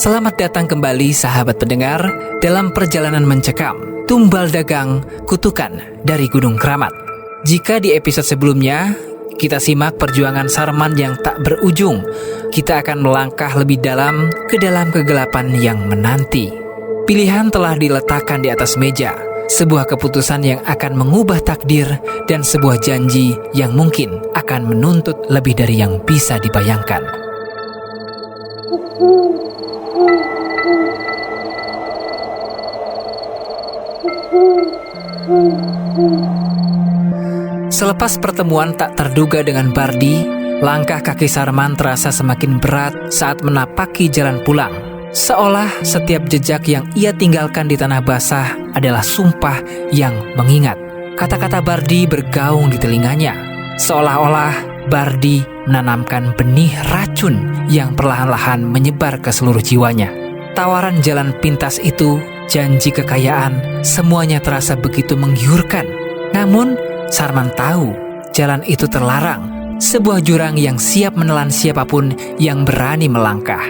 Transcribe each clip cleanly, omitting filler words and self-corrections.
Selamat datang kembali sahabat pendengar dalam perjalanan mencekam Tumbal Dagang Kutukan dari Gunung Keramat. Jika di episode sebelumnya kita simak perjuangan Sarman yang tak berujung, kita akan melangkah lebih dalam ke dalam kegelapan yang menanti. Pilihan telah diletakkan di atas meja, sebuah keputusan yang akan mengubah takdir dan sebuah janji yang mungkin akan menuntut lebih dari yang bisa dibayangkan. Selepas pertemuan tak terduga dengan Bardi, langkah kaki Sarman terasa semakin berat saat menapaki jalan pulang. Seolah setiap jejak yang ia tinggalkan di tanah basah adalah sumpah yang mengingat. Kata-kata Bardi bergaung di telinganya, seolah-olah Bardi menanamkan benih racun yang perlahan-lahan menyebar ke seluruh jiwanya. Tawaran jalan pintas itu, janji kekayaan, semuanya terasa begitu menggiurkan. Namun, Sarman tahu jalan itu terlarang, sebuah jurang yang siap menelan siapapun yang berani melangkah.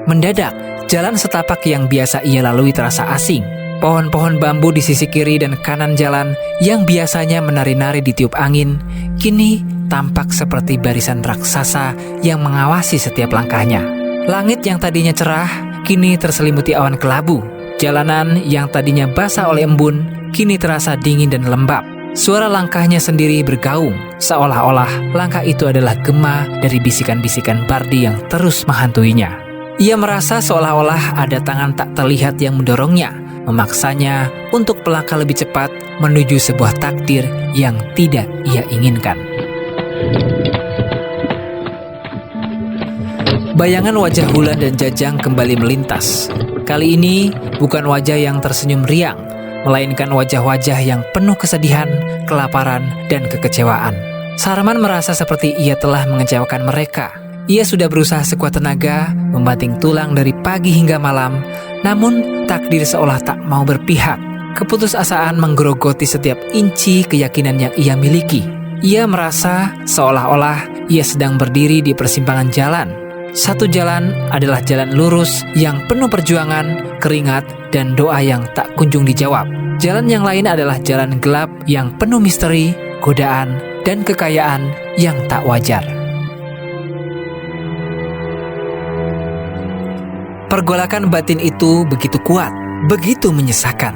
Mendadak, jalan setapak yang biasa ia lalui terasa asing. Pohon-pohon bambu di sisi kiri dan kanan jalan yang biasanya menari-nari ditiup angin, kini tampak seperti barisan raksasa yang mengawasi setiap langkahnya. Langit yang tadinya cerah, kini terselimuti awan kelabu. Jalanan yang tadinya basah oleh embun, kini terasa dingin dan lembab. Suara langkahnya sendiri bergaung, seolah-olah langkah itu adalah gema dari bisikan-bisikan Bardi yang terus menghantuinya. Ia merasa seolah-olah ada tangan tak terlihat yang mendorongnya, memaksanya untuk melangkah lebih cepat menuju sebuah takdir yang tidak ia inginkan. Bayangan wajah Wulan dan Jajang kembali melintas. Kali ini bukan wajah yang tersenyum riang, melainkan wajah-wajah yang penuh kesedihan, kelaparan, dan kekecewaan. Sarman merasa seperti ia telah mengecewakan mereka. Ia sudah berusaha sekuat tenaga, membanting tulang dari pagi hingga malam, namun takdir seolah tak mau berpihak. Keputusasaan menggerogoti setiap inci keyakinan yang ia miliki. Ia merasa seolah-olah ia sedang berdiri di persimpangan jalan. Satu jalan adalah jalan lurus yang penuh perjuangan, keringat, dan doa yang tak kunjung dijawab. Jalan yang lain adalah jalan gelap yang penuh misteri, godaan, dan kekayaan yang tak wajar. Pergolakan batin itu begitu kuat, begitu menyesakan.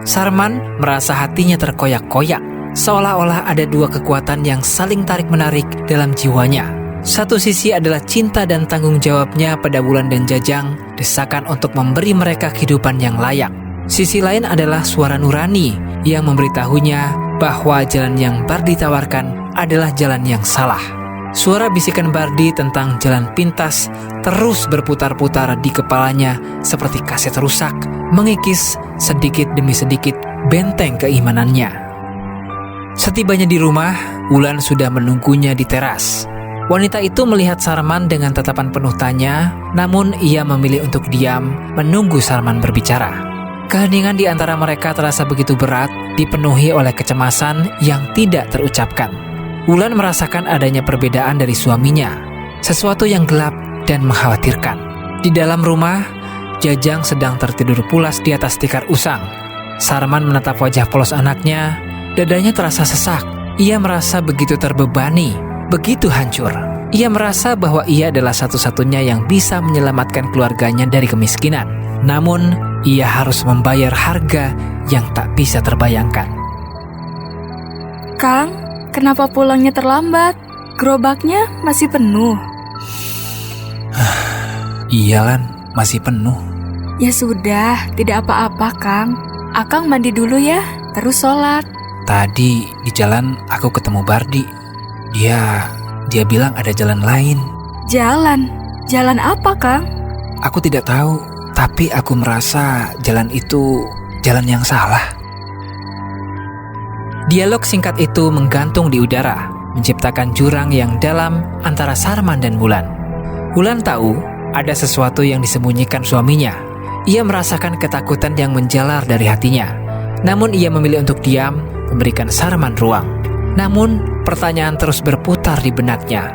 Sarman merasa hatinya terkoyak-koyak, seolah-olah ada dua kekuatan yang saling tarik-menarik dalam jiwanya. Satu sisi adalah cinta dan tanggung jawabnya pada Wulan dan Jajang, desakan untuk memberi mereka kehidupan yang layak. Sisi lain adalah suara nurani yang memberitahunya bahwa jalan yang Bardi tawarkan adalah jalan yang salah. Suara bisikan Bardi tentang jalan pintas terus berputar-putar di kepalanya seperti kaset rusak, mengikis sedikit demi sedikit benteng keimanannya. Setibanya di rumah, Wulan sudah menunggunya di teras. Wanita itu melihat Sarman dengan tatapan penuh tanya, namun ia memilih untuk diam, menunggu Sarman berbicara. Keheningan di antara mereka terasa begitu berat, dipenuhi oleh kecemasan yang tidak terucapkan. Wulan merasakan adanya perbedaan dari suaminya, sesuatu yang gelap dan mengkhawatirkan. Di dalam rumah, Jajang sedang tertidur pulas di atas tikar usang. Sarman menatap wajah polos anaknya, dadanya terasa sesak. Ia merasa begitu terbebani, begitu hancur. Ia merasa bahwa ia adalah satu-satunya yang bisa menyelamatkan keluarganya dari kemiskinan. Namun, ia harus membayar harga yang tak bisa terbayangkan. Kang, kenapa pulangnya terlambat? Gerobaknya masih penuh. Iya, Lan, masih penuh. Ya sudah, tidak apa-apa, Kang. Akang mandi dulu ya, terus sholat. Tadi di jalan aku ketemu Bardi. Dia bilang ada jalan lain. Jalan? Jalan apa, Kang? Aku tidak tahu, tapi aku merasa jalan itu jalan yang salah. Dialog singkat itu menggantung di udara, menciptakan jurang yang dalam antara Sarman dan Wulan. Wulan tahu ada sesuatu yang disembunyikan suaminya. Ia merasakan ketakutan yang menjalar dari hatinya. Namun ia memilih untuk diam, memberikan Sarman ruang. Namun pertanyaan terus berputar di benaknya.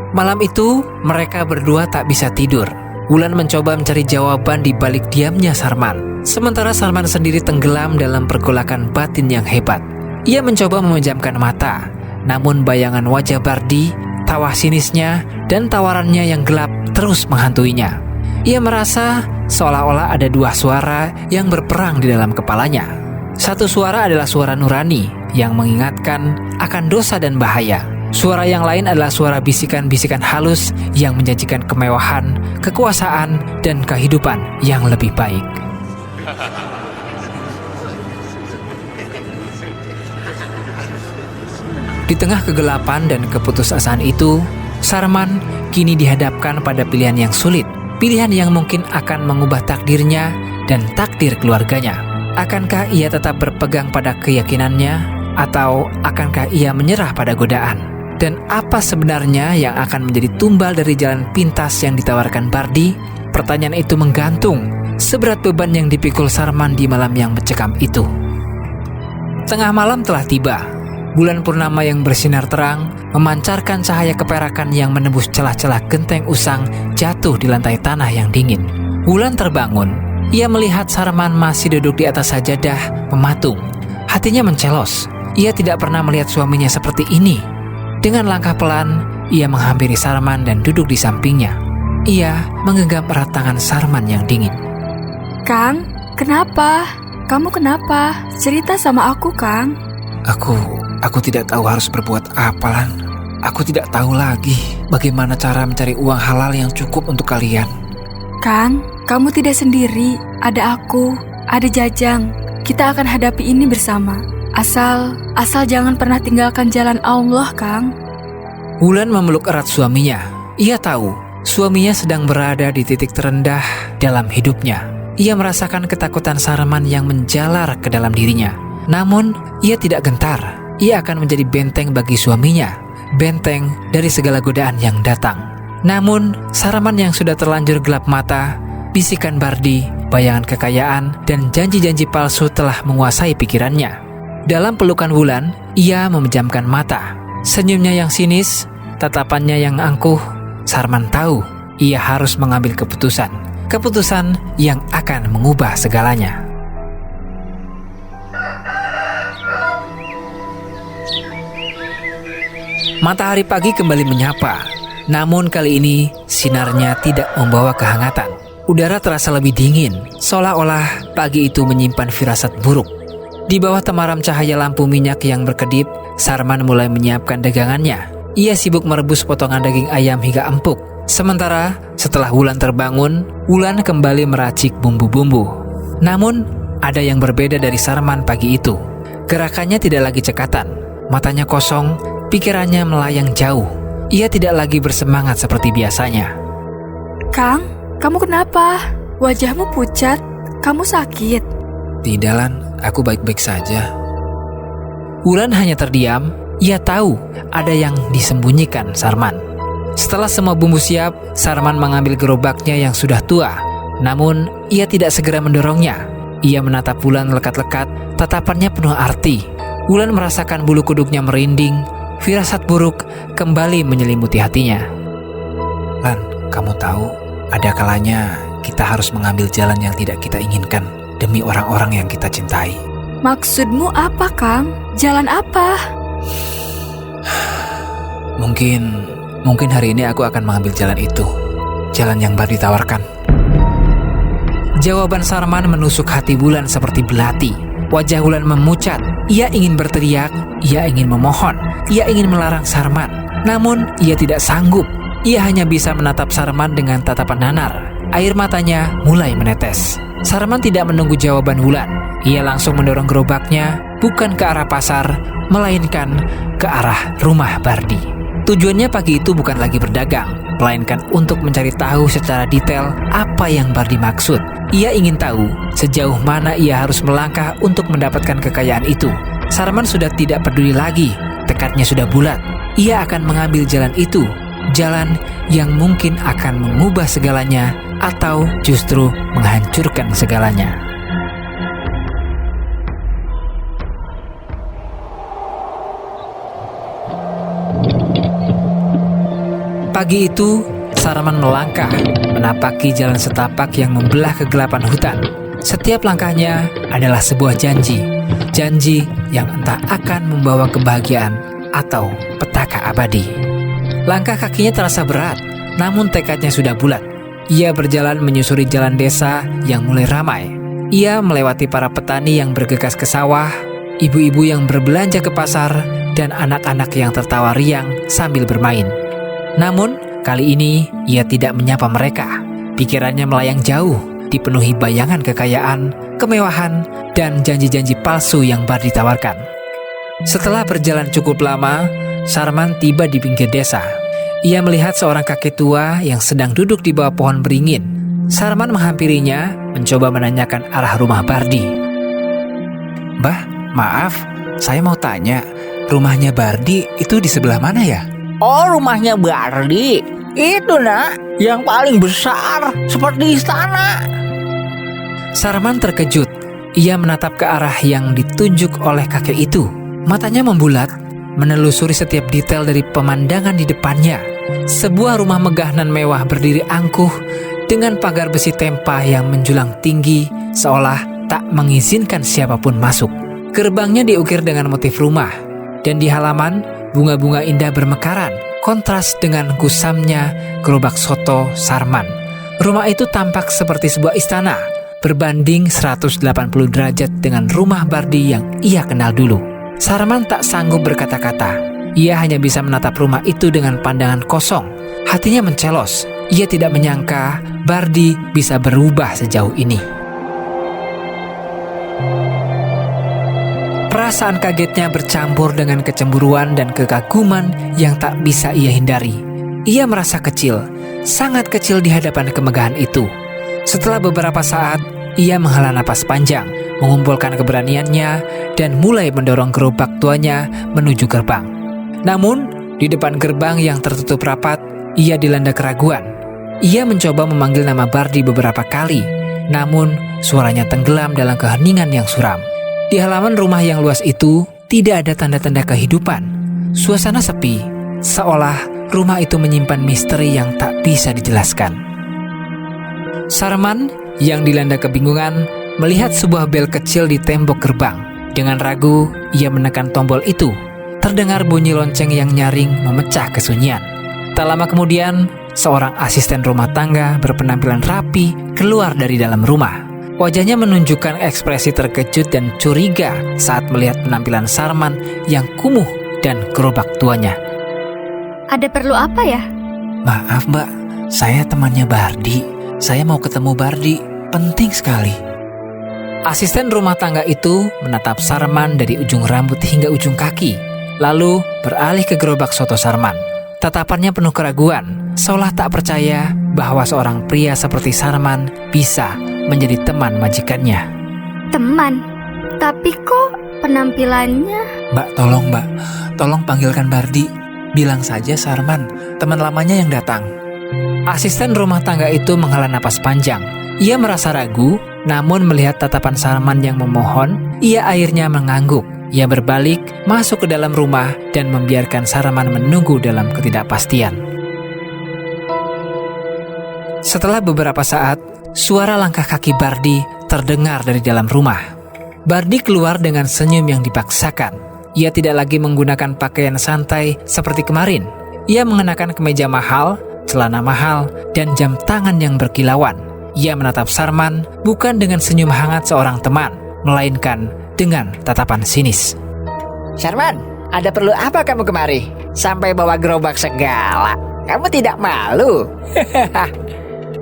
Malam itu, mereka berdua tak bisa tidur. Wulan mencoba mencari jawaban di balik diamnya Sarman. Sementara Sarman sendiri tenggelam dalam pergolakan batin yang hebat. Ia mencoba memejamkan mata, namun bayangan wajah Bardi, tawa sinisnya, dan tawarannya yang gelap terus menghantuinya. Ia merasa seolah-olah ada dua suara yang berperang di dalam kepalanya. Satu suara adalah suara nurani yang mengingatkan akan dosa dan bahaya. Suara yang lain adalah suara bisikan-bisikan halus yang menjanjikan kemewahan, kekuasaan, dan kehidupan yang lebih baik. Di tengah kegelapan dan keputusasaan itu, Sarman kini dihadapkan pada pilihan yang sulit. Pilihan yang mungkin akan mengubah takdirnya dan takdir keluarganya. Akankah ia tetap berpegang pada keyakinannya, atau akankah ia menyerah pada godaan? Dan apa sebenarnya yang akan menjadi tumbal dari jalan pintas yang ditawarkan Bardi? Pertanyaan itu menggantung seberat beban yang dipikul Sarman di malam yang mencekam itu. Tengah malam telah tiba. Bulan purnama yang bersinar terang memancarkan cahaya keperakan yang menembus celah-celah genteng usang jatuh di lantai tanah yang dingin. Wulan terbangun. Ia melihat Sarman masih duduk di atas sajadah mematung. Hatinya mencelos. Ia tidak pernah melihat suaminya seperti ini. Dengan langkah pelan, ia menghampiri Sarman dan duduk di sampingnya. Ia menggenggam erat tangan Sarman yang dingin. Kang, kenapa? Kamu kenapa? Cerita sama aku, Kang. Aku tidak tahu harus berbuat apa, Lan. Aku tidak tahu lagi bagaimana cara mencari uang halal yang cukup untuk kalian. Kang, kamu tidak sendiri. Ada aku, ada Jajang. Kita akan hadapi ini bersama. Asal jangan pernah tinggalkan jalan Allah, Kang. Wulan memeluk erat suaminya. Ia tahu suaminya sedang berada di titik terendah dalam hidupnya. Ia merasakan ketakutan Sarman yang menjalar ke dalam dirinya. Namun, ia tidak gentar. Ia akan menjadi benteng bagi suaminya. Benteng dari segala godaan yang datang. Namun, Sarman yang sudah terlanjur gelap mata, bisikan Bardi, bayangan kekayaan, dan janji-janji palsu telah menguasai pikirannya. Dalam pelukan Wulan, ia memejamkan mata. Senyumnya yang sinis, tatapannya yang angkuh, Sarman tahu ia harus mengambil keputusan. Keputusan yang akan mengubah segalanya. Matahari pagi kembali menyapa. Namun kali ini sinarnya tidak membawa kehangatan. Udara terasa lebih dingin, seolah-olah pagi itu menyimpan firasat buruk. Di bawah temaram cahaya lampu minyak yang berkedip, Sarman mulai menyiapkan dagangannya. Ia sibuk merebus potongan daging ayam hingga empuk. Sementara setelah Wulan terbangun, Wulan kembali meracik bumbu-bumbu. Namun, ada yang berbeda dari Sarman pagi itu. Gerakannya tidak lagi cekatan, matanya kosong, pikirannya melayang jauh. Ia tidak lagi bersemangat seperti biasanya. Kang, kamu kenapa? Wajahmu pucat, kamu sakit. Tidak, Lan, aku baik-baik saja. Wulan hanya terdiam. Ia tahu ada yang disembunyikan Sarman. Setelah semua bumbu siap, Sarman mengambil gerobaknya yang sudah tua. Namun, ia tidak segera mendorongnya. Ia menatap Wulan lekat-lekat, tatapannya penuh arti. Wulan merasakan bulu kuduknya merinding. Firasat buruk kembali menyelimuti hatinya. Lan, kamu tahu, ada kalanya kita harus mengambil jalan yang tidak kita inginkan demi orang-orang yang kita cintai. Maksudmu apa, Kang? Jalan apa? Mungkin hari ini aku akan mengambil jalan itu. Jalan yang baru ditawarkan. Jawaban Sarman menusuk hati Wulan seperti belati. Wajah Wulan memucat. Ia ingin berteriak, ia ingin memohon, ia ingin melarang Sarman. Namun, ia tidak sanggup. Ia hanya bisa menatap Sarman dengan tatapan nanar. Air matanya mulai menetes. Sarman tidak menunggu jawaban Wulan. Ia langsung mendorong gerobaknya, bukan ke arah pasar, melainkan ke arah rumah Bardi. Tujuannya pagi itu bukan lagi berdagang, melainkan untuk mencari tahu secara detail apa yang Bardi maksud. Ia ingin tahu sejauh mana ia harus melangkah untuk mendapatkan kekayaan itu. Sarman sudah tidak peduli lagi, tekadnya sudah bulat. Ia akan mengambil jalan itu, jalan yang mungkin akan mengubah segalanya atau justru menghancurkan segalanya. Pagi itu, Sarman melangkah, menapaki jalan setapak yang membelah kegelapan hutan. Setiap langkahnya adalah sebuah janji. Janji yang entah akan membawa kebahagiaan atau petaka abadi. Langkah kakinya terasa berat, namun tekadnya sudah bulat. Ia berjalan menyusuri jalan desa yang mulai ramai. Ia melewati para petani yang bergegas ke sawah, ibu-ibu yang berbelanja ke pasar, dan anak-anak yang tertawa riang sambil bermain. Namun, kali ini ia tidak menyapa mereka. Pikirannya melayang jauh, dipenuhi bayangan kekayaan, kemewahan, dan janji-janji palsu yang Bardi tawarkan. Setelah berjalan cukup lama, Sarman tiba di pinggir desa. Ia melihat seorang kakek tua yang sedang duduk di bawah pohon beringin. Sarman menghampirinya, mencoba menanyakan arah rumah Bardi. Mbah, maaf, saya mau tanya, rumahnya Bardi itu di sebelah mana ya? Oh, rumahnya Bardi. Itu nak, yang paling besar, seperti istana. Sarman terkejut. Ia menatap ke arah yang ditunjuk oleh kakek itu. Matanya membulat, menelusuri setiap detail dari pemandangan di depannya. Sebuah rumah megah nan mewah berdiri angkuh dengan pagar besi tempa yang menjulang tinggi, seolah tak mengizinkan siapapun masuk. Gerbangnya diukir dengan motif rumah, dan di halaman bunga-bunga indah bermekaran, kontras dengan gusamnya gerobak soto Sarman. Rumah itu tampak seperti sebuah istana, berbanding 180 derajat dengan rumah Bardi yang ia kenal dulu. Sarman tak sanggup berkata-kata. Ia hanya bisa menatap rumah itu dengan pandangan kosong. Hatinya mencelos. Ia tidak menyangka Bardi bisa berubah sejauh ini. Perasaan kagetnya bercampur dengan kecemburuan dan kekaguman yang tak bisa ia hindari. Ia merasa kecil, sangat kecil di hadapan kemegahan itu. Setelah beberapa saat, ia menghela napas panjang, mengumpulkan keberaniannya, dan mulai mendorong gerobak tuanya menuju gerbang. Namun, di depan gerbang yang tertutup rapat, ia dilanda keraguan. Ia mencoba memanggil nama Bardi beberapa kali, namun suaranya tenggelam dalam keheningan yang suram. Di halaman rumah yang luas itu, tidak ada tanda-tanda kehidupan. Suasana sepi, seolah rumah itu menyimpan misteri yang tak bisa dijelaskan. Sarman yang dilanda kebingungan melihat sebuah bel kecil di tembok gerbang. Dengan ragu, ia menekan tombol itu. Terdengar bunyi lonceng yang nyaring memecah kesunyian. Tak lama kemudian, seorang asisten rumah tangga berpenampilan rapi keluar dari dalam rumah. Wajahnya menunjukkan ekspresi terkejut dan curiga saat melihat penampilan Sarman yang kumuh dan gerobak tuanya. Ada perlu apa ya? Maaf mbak, saya temannya Bardi. Saya mau ketemu Bardi, penting sekali. Asisten rumah tangga itu menatap Sarman dari ujung rambut hingga ujung kaki, lalu beralih ke gerobak soto Sarman. Tatapannya penuh keraguan, seolah tak percaya bahwa seorang pria seperti Sarman bisa menjadi teman majikannya. Teman? Tapi kok penampilannya... Mbak, tolong panggilkan Bardi. Bilang saja Sarman, teman lamanya yang datang. Asisten rumah tangga itu menghela napas panjang. Ia merasa ragu, namun melihat tatapan Sarman yang memohon, ia akhirnya mengangguk. Ia berbalik, masuk ke dalam rumah, dan membiarkan Sarman menunggu dalam ketidakpastian. Setelah beberapa saat, suara langkah kaki Bardi terdengar dari dalam rumah. Bardi keluar dengan senyum yang dipaksakan. Ia tidak lagi menggunakan pakaian santai seperti kemarin. Ia mengenakan kemeja mahal, celana mahal, dan jam tangan yang berkilauan. Ia menatap Sarman bukan dengan senyum hangat seorang teman, melainkan dengan tatapan sinis. Sarman, ada perlu apa kamu kemari? Sampai bawa gerobak segala. Kamu tidak malu?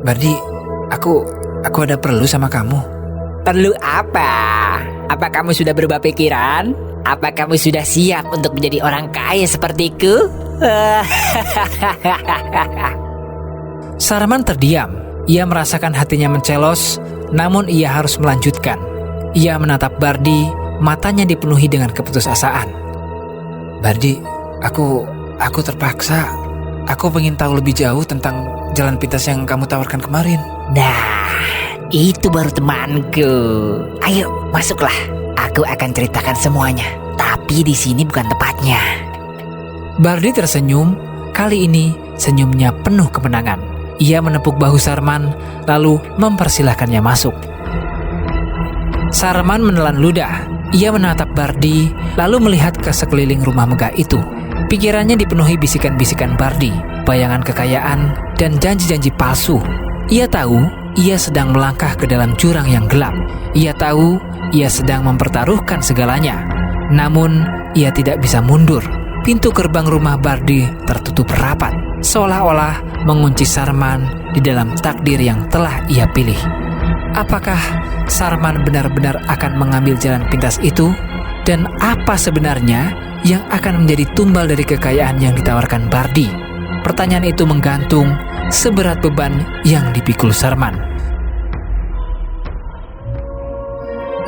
Bardi, aku ada perlu sama kamu. Perlu apa? Apa kamu sudah berubah pikiran? Apa kamu sudah siap untuk menjadi orang kaya sepertiku? Sarman terdiam. Ia merasakan hatinya mencelos, namun ia harus melanjutkan. Ia menatap Bardi, matanya dipenuhi dengan keputusasaan. Bardi, aku terpaksa. Aku ingin tahu lebih jauh tentang jalan pintas yang kamu tawarkan kemarin. Nah, itu baru temanku. Ayo, masuklah. Aku akan ceritakan semuanya. Tapi di sini bukan tempatnya. Bardi tersenyum. Kali ini senyumnya penuh kemenangan. Ia menepuk bahu Sarman, lalu mempersilahkannya masuk. Sarman menelan ludah. Ia menatap Bardi, lalu melihat ke sekeliling rumah megah itu. Pikirannya dipenuhi bisikan-bisikan Bardi, bayangan kekayaan, dan janji-janji palsu. Ia tahu ia sedang melangkah ke dalam jurang yang gelap. Ia tahu ia sedang mempertaruhkan segalanya. Namun, ia tidak bisa mundur. Pintu gerbang rumah Bardi tertutup rapat, seolah-olah mengunci Sarman di dalam takdir yang telah ia pilih. Apakah Sarman benar-benar akan mengambil jalan pintas itu? Dan apa sebenarnya yang akan menjadi tumbal dari kekayaan yang ditawarkan Bardi? Pertanyaan itu menggantung seberat beban yang dipikul Sarman.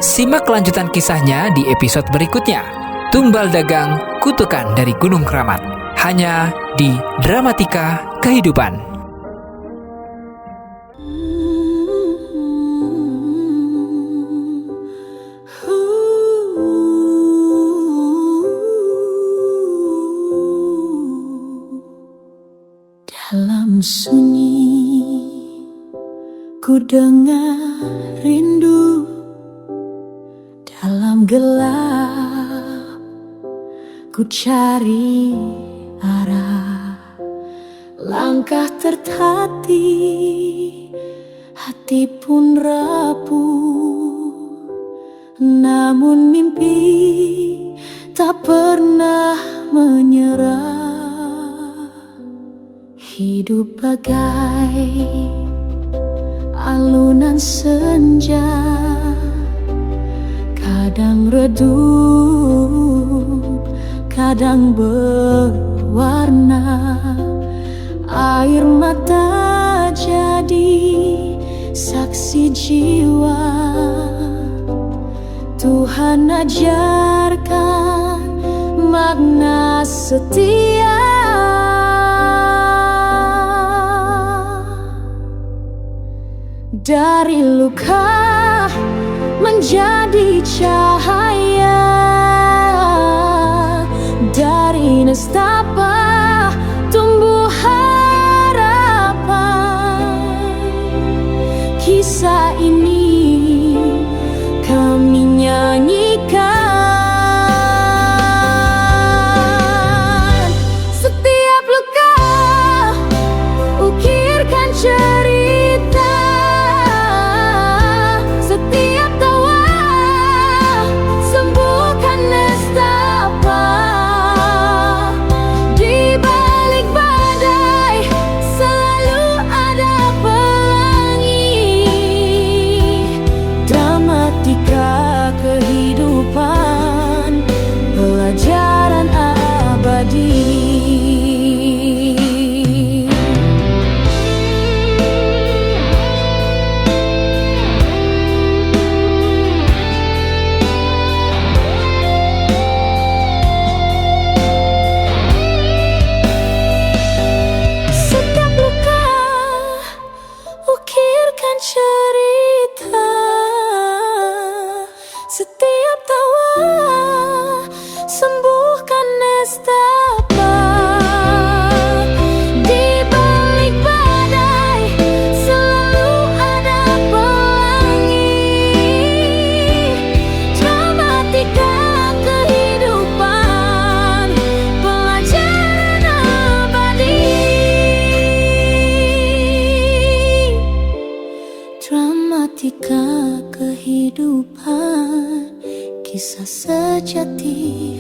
Simak kelanjutan kisahnya di episode berikutnya. Tumbal Dagang Kutukan dari Gunung Keramat, hanya di Dramatika Kehidupan. Dalam sunyi ku dengar rindu, dalam gelap ku cari arah. Langkah tertatih, hati pun rapuh, namun mimpi tak pernah menyerah. Hidup bagai alunan senja, kadang redup, kadang berwarna. Air mata jadi saksi jiwa, Tuhan ajarkan makna setia. Dari luka menjadi cahaya, dari nestapa tumbuh harapan. Kisah ini kami nyanyikan. Setiap luka ukirkan cerita, setiap tawa sembuhkan nestapa. Di balik badai selalu ada pelangi. Dramatika kehidupan, pelajaran abadi. Setiap luka ukirkan cerita, setiap tawa sembuhkan nestapa. Di balik badai selalu ada pelangi. Dramatika kehidupan, pelajaran abadi. Dramatika kehidupan, kisah sejati.